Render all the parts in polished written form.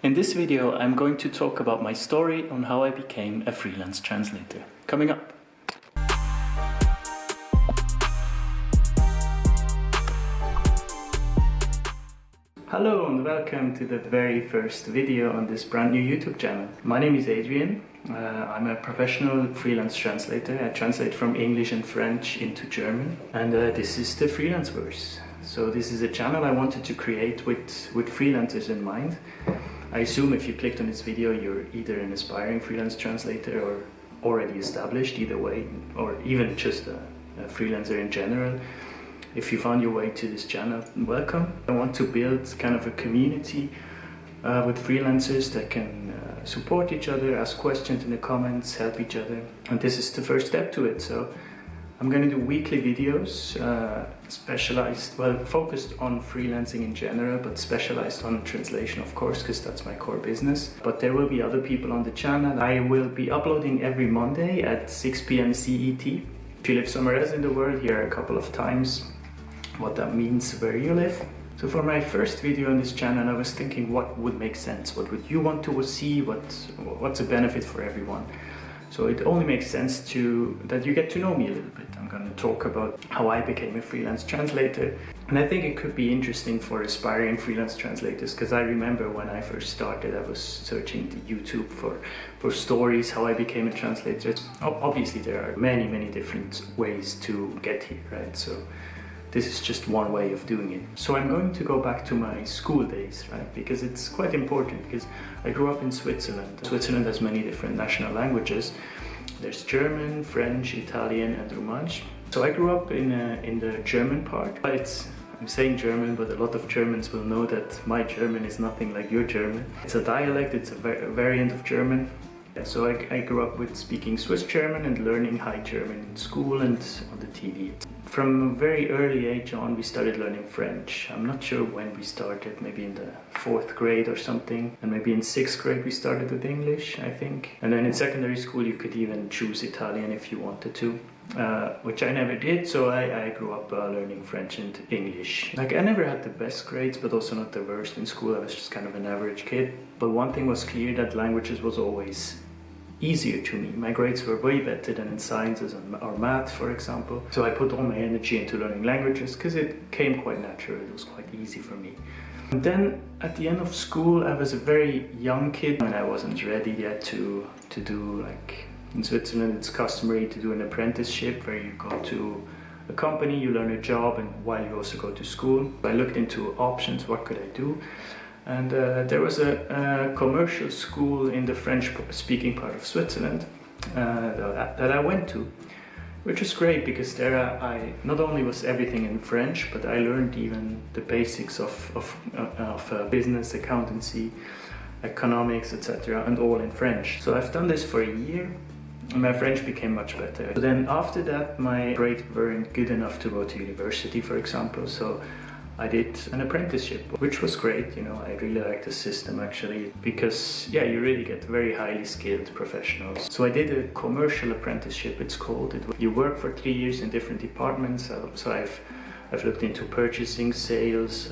In this video, I'm going to talk about my story on how I became a freelance translator. Coming up. Hello and welcome to the very first video on this brand new YouTube channel. My name is Adrian. I'm a professional freelance translator. I translate from English and French into German. And this is the Freelanceverse. So this is a channel I wanted to create with freelancers in mind. I assume if you clicked on this video, you're either an aspiring freelance translator or already established, either way, or even just a freelancer in general. If you found your way to this channel, welcome. I want to build kind of a community with freelancers that can support each other, ask questions in the comments, help each other. And this is the first step to it. So I'm going to do weekly videos, focused on freelancing in general, but specialized on translation, of course, because that's my core business. But there will be other people on the channel. I will be uploading every Monday at 6 p.m. CET. If you live somewhere else in the world, here a couple of times, what that means where you live. So for my first video on this channel, I was thinking what would make sense, what would you want to see, what's a benefit for everyone. So it only makes sense that you get to know me a little bit. I'm going to talk about how I became a freelance translator. And I think it could be interesting for aspiring freelance translators, because I remember when I first started, I was searching the YouTube for stories, how I became a translator. Obviously, there are many different ways to get here, right? So this is just one way of doing it. So I'm going to go back to my school days, right? Because it's quite important, because I grew up in Switzerland. Switzerland has many different national languages. There's German, French, Italian, and Romansh. So I grew up in the German part. I'm saying German, but a lot of Germans will know that my German is nothing like your German. It's a dialect, it's a variant of German. So I grew up with speaking Swiss German and learning High German in school and on the TV. From a very early age on, we started learning French. I'm not sure when we started, maybe in the 4th grade or something. And maybe in 6th grade we started with English, I think. And then in secondary school you could even choose Italian if you wanted to, which I never did. So I grew up learning French and English. Like, I never had the best grades, but also not the worst in school. I was just kind of an average kid. But one thing was clear, that languages was always easier to me. My grades were way better than in sciences or math, for example. So I put all my energy into learning languages because it came quite natural. It was quite easy for me. And then at the end of school, I was a very young kid and I wasn't ready yet to do, like in Switzerland, it's customary to do an apprenticeship where you go to a company, you learn a job, and while you also go to school. I looked into options, what could I do? And there was a commercial school in the French-speaking part of Switzerland that I went to, which was great because there I not only was everything in French, but I learned even the basics of business, accountancy, economics, etc., and all in French. So I've done this for a year, and my French became much better. So then after that, my grades weren't good enough to go to university, for example. So I did an apprenticeship, which was great. You know, I really liked the system actually, because yeah, you really get very highly skilled professionals. So I did a commercial apprenticeship, it's called. You work for 3 years in different departments. So I've looked into purchasing, sales,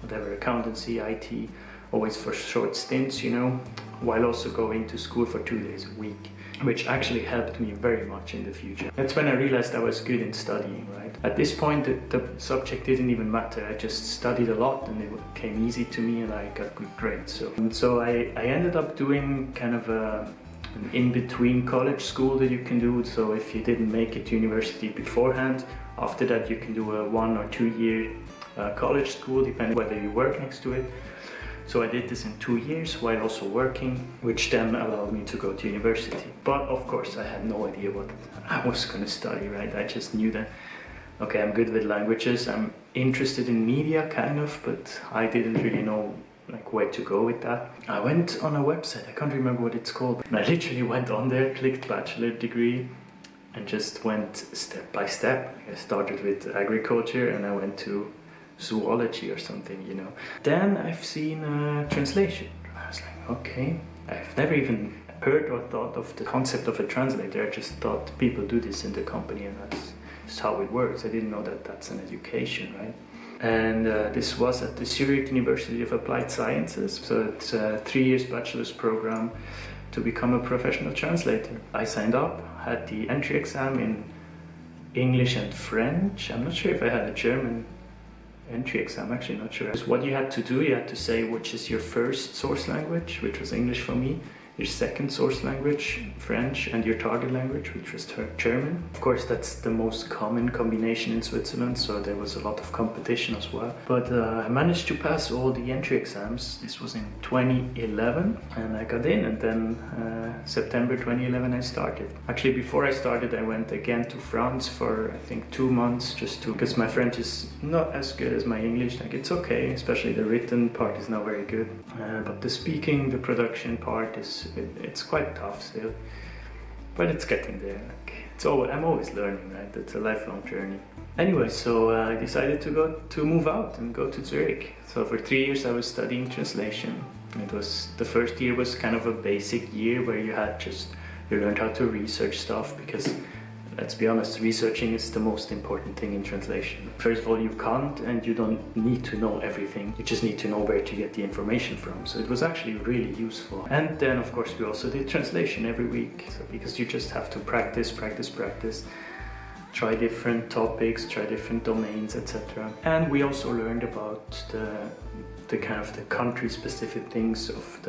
accountancy, IT, always for short stints, you know, while also going to school for 2 days a week, which actually helped me very much in the future. That's when I realized I was good in studying, right? At this point, the subject didn't even matter. I just studied a lot and it came easy to me and I got good grades. So I ended up doing kind of an in-between college school that you can do. So if you didn't make it to university beforehand, after that you can do a 1 or 2 year college school, depending whether you work next to it. So I did this in 2 years while also working, which then allowed me to go to university. But of course I had no idea what I was going to study, right? I just knew that, okay, I'm good with languages, I'm interested in media kind of, but I didn't really know like where to go with that. I went on a website, I can't remember what it's called. And I literally went on there, clicked bachelor degree, and just went step by step. I started with agriculture and I went to zoology or something, you know. Then I've seen translation. I was like, okay, I've never even heard or thought of the concept of a translator. I just thought people do this in the company and that's how it works. I didn't know that that's an education, right? And this was at the Zurich University of Applied Sciences. So it's a 3 years bachelor's program to become a professional translator. I signed up, had the entry exam in English and French. I'm not sure if I had a German entry exam, actually not sure. What you had to do, you had to say which is your first source language, which was English for me, your second source language, French, and your target language, which was German. Of course, that's the most common combination in Switzerland, so there was a lot of competition as well. But I managed to pass all the entry exams. This was in 2011, and I got in, and then September 2011 I started. Actually, before I started, I went again to France for, I think, 2 months, because my French is not as good as my English. Like, it's okay, especially the written part is not very good. But the speaking, the production part it's quite tough still, but it's getting there. I'm always learning, right? It's a lifelong journey. Anyway, so I decided to move out and go to Zurich. So for 3 years I was studying translation. The first year was kind of a basic year where you learned how to research stuff, because let's be honest, researching is the most important thing in translation. First of all, you can't and you don't need to know everything. You just need to know where to get the information from. So it was actually really useful. And then, of course, we also did translation every week. So because you just have to practice, try different topics, try different domains, etc. And we also learned about the kind of the country-specific things of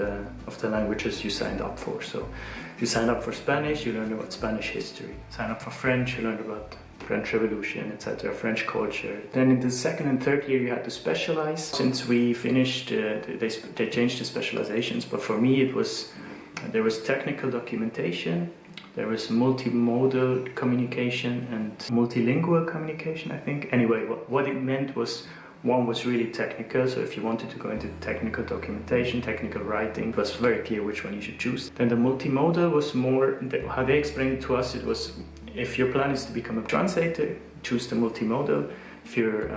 the languages you signed up for. So if you sign up for Spanish, you learn about Spanish history. Sign up for French, you learn about French Revolution, etc., French culture. Then in the second and third year, you had to specialize. Since we finished, they changed the specializations, but for me there was technical documentation, there was multimodal communication and multilingual communication, I think. Anyway, what it meant was, one was really technical, so if you wanted to go into technical documentation, technical writing, it was very clear which one you should choose. Then the multimodal was more, how they explained it to us, it was, if your plan is to become a translator, choose the multimodal. If your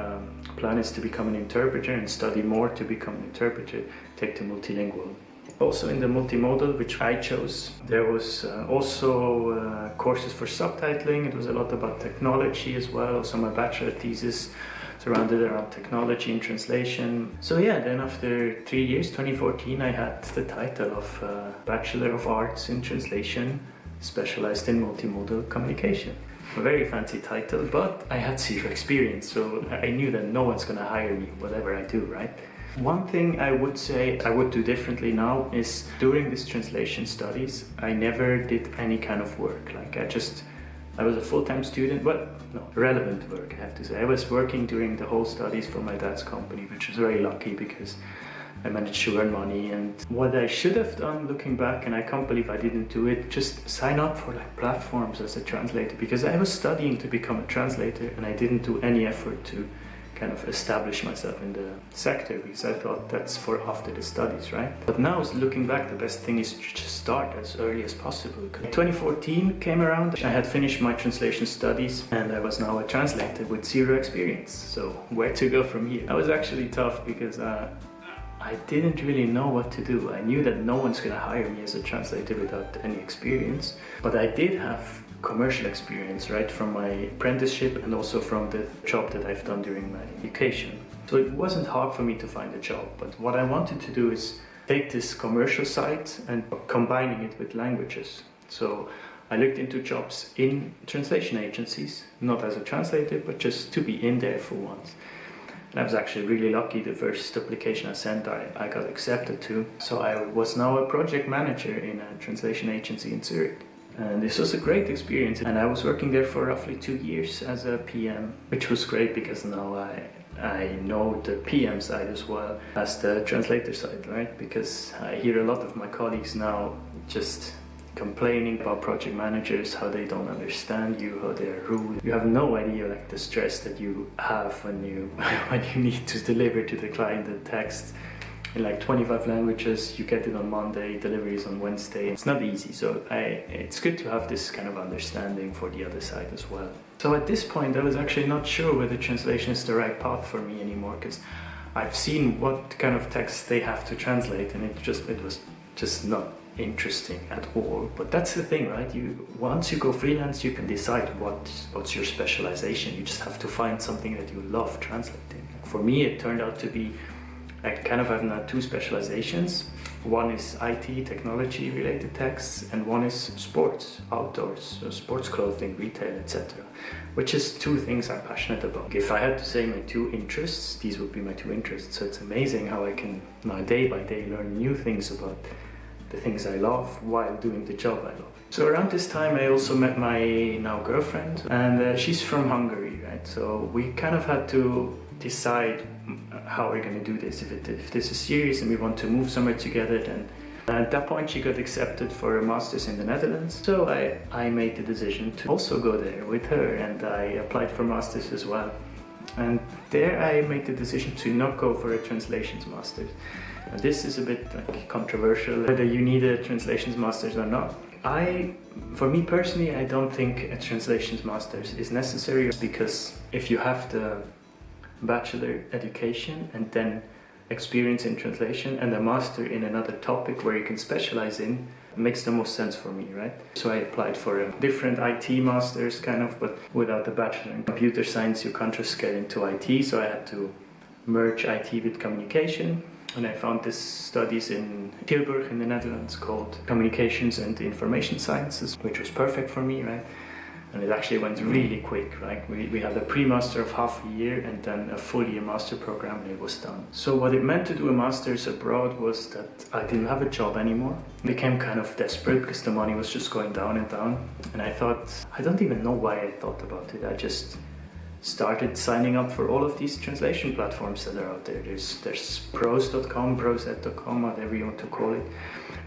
plan is to become an interpreter and study more to become an interpreter, take the multilingual. Also in the multimodal, which I chose, there was also courses for subtitling. It was a lot about technology as well. Also my bachelor thesis surrounded around technology and translation. So yeah, then after 3 years, 2014, I had the title of Bachelor of Arts in Translation, specialized in multimodal communication. A very fancy title, but I had zero experience, so I knew that no one's gonna hire me, whatever I do, right? One thing I would say I would do differently now is, during these translation studies, I never did any kind of work. Like I was a full-time student, relevant work, I have to say. I was working during the whole studies for my dad's company, which was very lucky because I managed to earn money. And what I should have done, looking back, and I can't believe I didn't do it, just sign up for platforms as a translator, because I was studying to become a translator and I didn't do any effort to kind of establish myself in the sector, because I thought that's for after the studies, right? But now, looking back, the best thing is to just start as early as possible. 2014 came around, I had finished my translation studies and I was now a translator with zero experience. So where to go from here? That was actually tough, because I didn't really know what to do. I knew that no one's gonna hire me as a translator without any experience, but I did have commercial experience, right, from my apprenticeship and also from the job that I've done during my education. So it wasn't hard for me to find a job, but what I wanted to do is take this commercial side and combining it with languages. So I looked into jobs in translation agencies, not as a translator, but just to be in there for once. And I was actually really lucky. The first application I sent, I got accepted to. So I was now a project manager in a translation agency in Zurich. And this was a great experience. And I was working there for roughly 2 years as a PM, which was great because now I know the PM side as well as the translator side, right? Because I hear a lot of my colleagues now just complaining about project managers, how they don't understand you, how they are rude. You have no idea like the stress that you have when you need to deliver to the client the text in like 25 languages. You get it on Monday, delivery is on Wednesday. It's not easy, so it's good to have this kind of understanding for the other side as well. So at this point I was actually not sure whether translation is the right path for me anymore, because I've seen what kind of text they have to translate and it was just not interesting at all. But that's the thing, right? Once you go freelance, you can decide what's your specialization. You just have to find something that you love translating. For me, it turned out to be, I kind of have now two specializations. One is IT, technology related texts, and one is sports, outdoors, so sports clothing, retail, etc. Which is two things I'm passionate about. If I had to say my two interests, these would be my two interests. So it's amazing how I can now day by day learn new things about the things I love while doing the job I love. So around this time I also met my now girlfriend, and she's from Hungary, right? So we kind of had to decide how we're going to do this. If this is serious and we want to move somewhere together, then at that point she got accepted for a master's in the Netherlands. So I made the decision to also go there with her, and I applied for master's as well. And there I made the decision to not go for a translations master's. This is a bit like controversial, whether you need a translations master's or not. For me personally, I don't think a translations master's is necessary, because if you have the bachelor education and then experience in translation and a master in another topic where you can specialize in, it makes the most sense for me, right? So I applied for a different IT masters kind of, but without the bachelor in computer science you can't just get into IT, so I had to merge IT with communication. And I found this studies in Tilburg in the Netherlands called Communications and Information Sciences, which was perfect for me, right? And it actually went really quick, right? We had a pre-master of half a year and then a full year master program, and it was done. So what it meant to do a master's abroad was that I didn't have a job anymore. I became kind of desperate because the money was just going down and down. And I thought, I don't even know why I thought about it. I just started signing up for all of these translation platforms that are out there. There's Probst.com, Brozet.com, whatever you want to call it.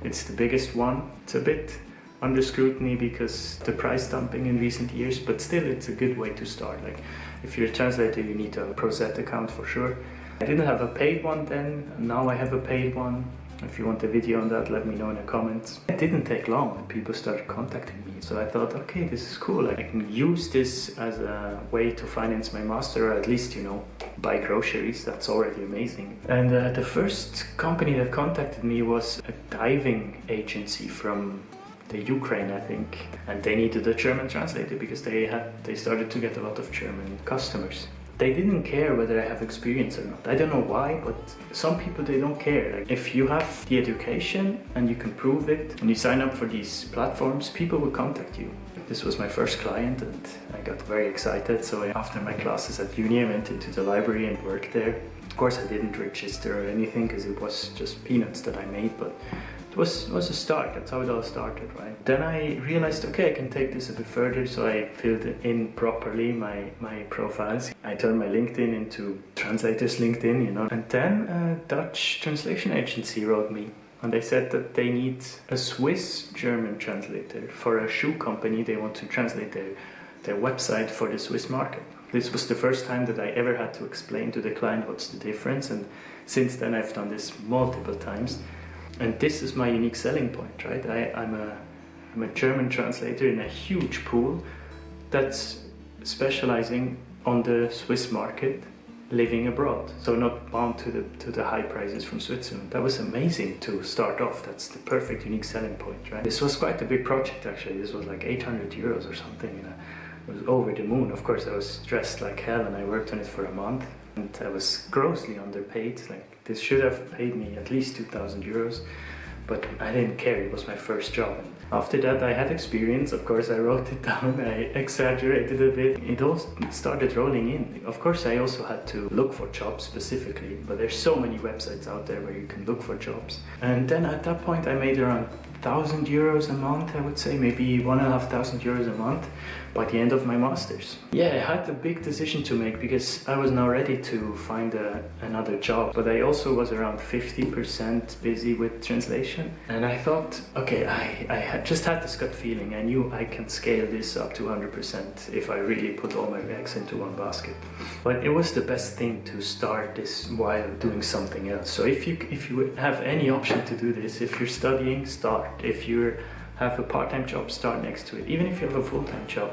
It's the biggest one. It's a bit under scrutiny because the price dumping in recent years, but still it's a good way to start. Like if you're a translator, you need a Brozet account for sure. I didn't have a paid one then, now I have a paid one. If you want a video on that, let me know in the comments. It didn't take long and people started contacting me. So I thought, okay, this is cool. I can use this as a way to finance my master, or at least, buy groceries. That's already amazing. And the first company that contacted me was a diving agency from the Ukraine, I think. And they needed a German translator because they started to get a lot of German customers. They didn't care whether I have experience or not. I don't know why, but some people, they don't care. Like, if you have the education and you can prove it and you sign up for these platforms, people will contact you. This was my first client and I got very excited. So after my classes at uni, I went into the library and worked there. Of course, I didn't register or anything because it was just peanuts that I made, but it was a start. That's how it all started, right? Then I realized, okay, I can take this a bit further, so I filled in properly my profiles. I turned my LinkedIn into translator's LinkedIn, And then a Dutch translation agency wrote me, and they said that they need a Swiss-German translator for a shoe company. They want to translate their website for the Swiss market. This was the first time that I ever had to explain to the client what's the difference, and since then I've done this multiple times. And this is my unique selling point, right? I'm a German translator in a huge pool that's specializing on the Swiss market, living abroad. So not bound to the high prices from Switzerland. That was amazing to start off. That's the perfect unique selling point, right? This was quite a big project actually. This was like 800 euros or something. It was over the moon. Of course, I was stressed like hell and I worked on it for a month. And I was grossly underpaid. Like, this should have paid me at least 2,000 euros, but I didn't care. It was my first job. And after that, I had experience. Of course, I wrote it down. I exaggerated a bit. It all started rolling in. Of course, I also had to look for jobs specifically, but there's so many websites out there where you can look for jobs. And then at that point, I made around 1,000 euros a month, I would say, maybe 1,500 euros a month by the end of my master's. Yeah, I had a big decision to make because I was now ready to find another job, but I also was around 50% busy with translation. And I thought, okay, I just had this gut feeling. I knew I can scale this up to 100% if I really put all my eggs into one basket. But it was the best thing to start this while doing something else. So if you have any option to do this, if you're studying, start. If you have a part-time job, start next to it. Even if you have a full-time job,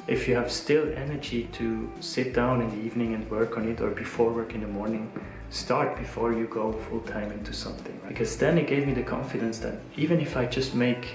if you have still energy to sit down in the evening and work on it, or before work in the morning, start before you go full-time into something, right? Because then it gave me the confidence that even if I just make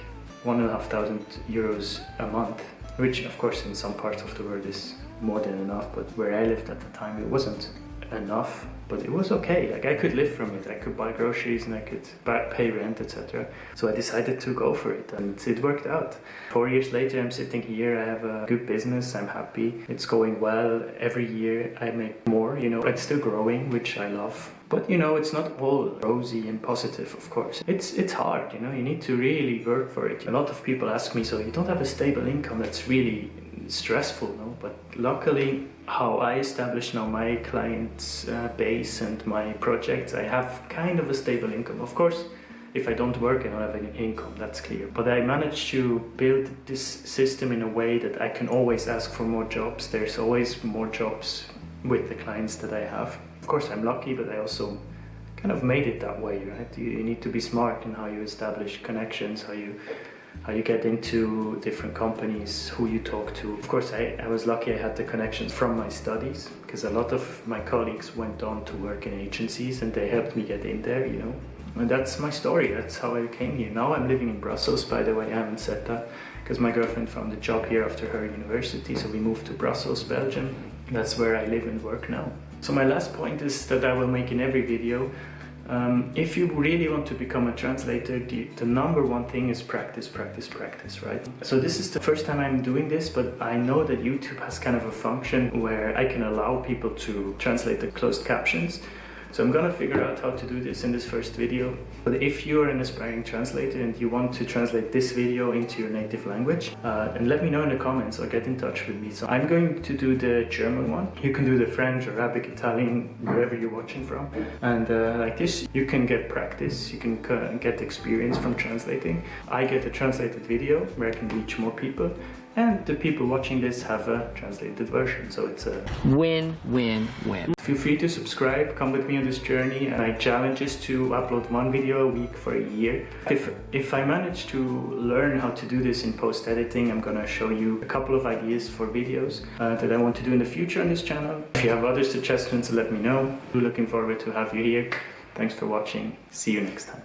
1,500 euros a month, which of course in some parts of the world is more than enough, but where I lived at the time it wasn't enough, but it was okay. Like I could live from it. I could buy groceries and I could pay rent, etc. So I decided to go for it, and it worked out. 4 years later, I'm sitting here. I have a good business. I'm happy. It's going well. Every year I make more. It's still growing, which I love. But it's not all rosy and positive, of course. It's hard. You need to really work for it. A lot of people ask me, so you don't have a stable income? That's really stressful, no? But luckily, how I establish now my client base and my projects, I have kind of a stable income. Of course, if I don't work, I don't have any income, that's clear. But I managed to build this system in a way that I can always ask for more jobs. There's always more jobs with the clients that I have. Of course, I'm lucky, but I also kind of made it that way, right? You need to be smart in how you establish connections, how you get into different companies, who you talk to. Of course, I was lucky I had the connections from my studies, because a lot of my colleagues went on to work in agencies and they helped me get in there, And that's my story, that's how I came here. Now I'm living in Brussels, by the way, I haven't said that, because my girlfriend found a job here after her university, so we moved to Brussels, Belgium. That's where I live and work now. So my last point is that I will make in every video. If you really want to become a translator, the number one thing is practice, practice, practice, right? So this is the first time I'm doing this, but I know that YouTube has kind of a function where I can allow people to translate the closed captions. So I'm gonna figure out how to do this in this first video. But if you're an aspiring translator and you want to translate this video into your native language, and let me know in the comments or get in touch with me. So I'm going to do the German one. You can do the French, Arabic, Italian, wherever you're watching from. And like this, you can get practice, you can get experience from translating. I get a translated video where I can reach more people. And the people watching this have a translated version, so it's a win, win, win. Feel free to subscribe, come with me on this journey, and my challenge is to upload one video a week for a year. If I manage to learn how to do this in post-editing, I'm gonna show you a couple of ideas for videos that I want to do in the future on this channel. If you have other suggestions, let me know. We're looking forward to have you here. Thanks for watching. See you next time.